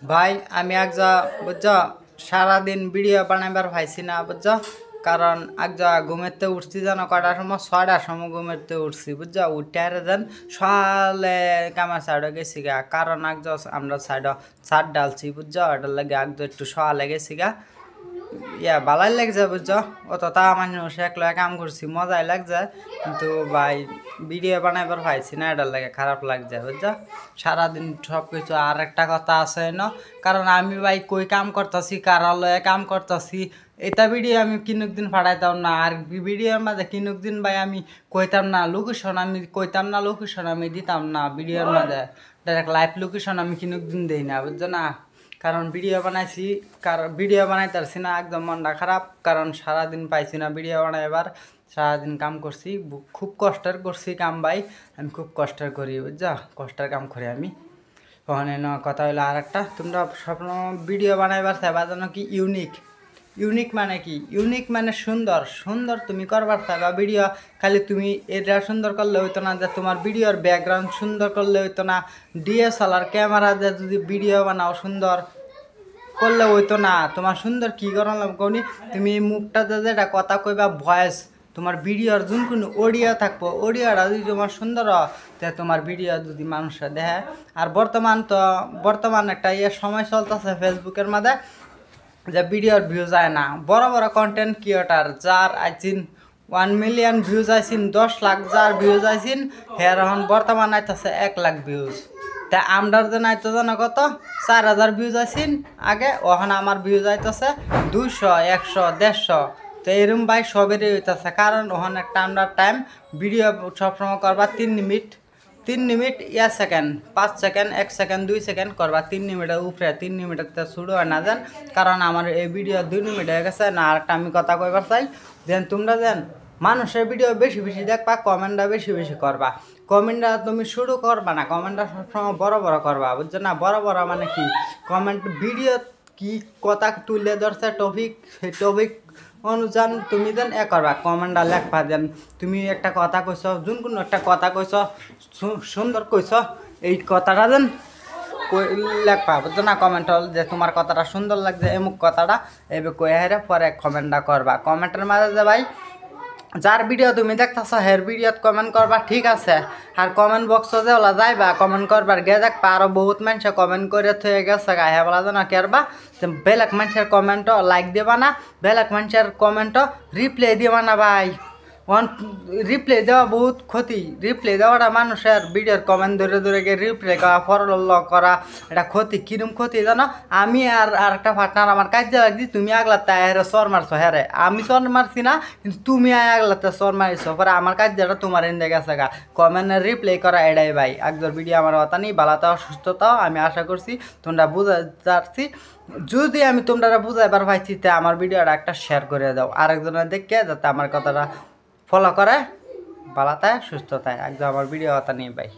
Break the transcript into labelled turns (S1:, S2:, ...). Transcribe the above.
S1: ভাই আমি বুঝছ সারাদিন ভিডিও বানাইবার পাইছি না বুঝছ কারণ ঘুমেতে উঠছি জানো কটার সময় 6টার সময় ঘুমেতে উঠছি বুঝছ উঠারে যেন সকালে কামার সাইডে গেছি গা কারণ আমরা ছাদ ডালছি বুঝছ ওটার লাগে একটু সকালে গেছি গা ভালাই লাগছে বুঝছো অত তা মানুষ একলা কাম করছি মজাই লাগছে কিন্তু ভাই ভিডিও বানাইবার পাইছি না এটার লাগে খারাপ লাগছে বুঝছো সারাদিন সব কিছু আর একটা কথা আছে না কারণ আমি ভাই কই কাম করতেছি কারালয়ে কাম করতেছি এটা ভিডিও আমি কিনুক দিন ফাটাইতাম না আর ভিডিওর মাঝে কিনুক দিন ভাই আমি কইতাম না লোকেশন আমি দিতাম না ভিডিওর মাঝে ডাইরেক্ট লাইভ লোকেশন আমি কিনুক দিন দেই না বুঝছো না কারণ ভিডিও বানাইছি ভিডিও বানাইতেছি না একদম মনটা খারাপ কারণ সারাদিন পাইছি না ভিডিও বানাইবার সারাদিন কাম করছি খুব কষ্টের করছি কাম ভাই আমি খুব কষ্টের করি বুঝছা কষ্টের কাম করি আমি ওখানে কথা হইলো আর একটা তোমরা স্বপ্ন ভিডিও বানাইবার চাইবা যেন কি ইউনিক মানে কি ইউনিক মানে সুন্দর সুন্দর তুমি করবার চাইবা ভিডিও খালি তুমি এটা সুন্দর করলে হইতো না যে তোমার ভিডিওর ব্যাকগ্রাউন্ড সুন্দর করলে হইতো না ডিএসএলআর ক্যামেরা দিয়ে যদি ভিডিও বানাও সুন্দর করলে হইতো না তোমার সুন্দর কী করালাম কৌনি তুমি মুখটাতে যেটা কথা কইবা ভয়েস তোমার ভিডিওর যোন কোনো অডিও থাকবো অডিওটা যদি তোমার সুন্দর তে তোমার ভিডিও যদি মানুষরা দেখে আর বর্তমান একটা সময় চলতেছে ফেসবুকের মাঝে যে ভিডিওর ভিউজ আয় না বড় বড় কন্টেন্ট ক্রিয়েটার যার আইছিন 1 মিলিয়ন ভিউজ আইছিন 10 লাখ যার ভিউজ আইছিন হের এখন বর্তমান আইতেছে 1 লাখ ভিউজ তা আমরার যে আইতো জানো কত 4,000 ভিউজ আইছিন আগে ওখানে আমার ভিউজ আইতেছে 200 100 150 তো এরম ভাই সবেরই হইতেছে কারণ ওখানে একটা আমরা টাইম ভিডিও সবসময় করবা 3 minute 1 second 5 second 1 second 2 second করবা 3 মিনিটের উপরে 3 মিনিটের শুরু হয় না যেন কারণ আমার এই ভিডিও 2 মিনিট হয়ে গেছে না আরেকটা আমি কথা কইবার চাই যেন তোমরা যেন মানুষের ভিডিও বেশি বেশি দেখবা কমেন্টটা বেশি বেশি করবা কমেন্টটা তুমি শুরু করবা না কমেন্টটা সবসময় বড় বড় করবা বুঝছো না বড় বড় মানে কি কমেন্ট ভিডিও কি কথা তুলে ধরছে টপিক সেই টপিক অনুযান তুমি যেন করবা কমেন্টটা লেখবা যেন তুমি একটা কথা কইছ যোন কোনো একটা কথা কইছ সুন্দর কইছ এই কথাটা যেন লেখবা বুঝছো না কমেন্ট যে তোমার কথাটা সুন্দর লাগছে এমুক কথাটা এবার কয়ে হেরে পরে কমেন্টটা করবা কমেন্টের মাঝে যে ভাই যার ভিডিও তুমি দেখতেছ হের ভিডিওত কমেন্ট করবা ঠিক আছে আর কমেন্ট বক্স যে ওলা যাইবা কমেন্ট করবার গে দেখবা আরও বহুত মানুষে কমেন্ট করে থয়ে গেছে গা হ্যাঁ বলা যেন কেরবা বেলেগ মানুষের কমেন্টও লাইক দেবা না বেলেগ মানুষের কমেন্টও রিপ্লাই দেবা না ভাই রিপ্লাই দেওয়া বহুত ক্ষতি রিপ্লাই দেওয়াটা মানুষের ভিডিওর কমেন্ট ধরে ধরে গিয়ে রিপ্লাই করা ফরল করা এটা ক্ষতি কিরম ক্ষতি জানো আমি আর একটা পার্টনার আমার কাজে লাগছি তুমি আগলাতে হেরে সর মারছো হ্যাঁ আমি সর মারছি না কিন্তু তুমি আগলাতে সর মারিছো পরে আমার কাজটা তোমার এনে গেছে গা কমেন্টের রিপ্লাই করা এটাই ভাই একজন ভিডিও আমার কথা নেই ভালোতাও সুস্থতাও আমি আশা করছি তোমরা বুঝাচ্ছি যদি আমি তোমরা বুঝাইবার পাইছি তে আমার ভিডিওটা একটা শেয়ার করে দাও আরেকজনের দেখে যাতে আমার কথাটা ফলো করে ভালো থাকে সুস্থ থাকে একদম আমার ভিডিও কথা নিয়ে ভাই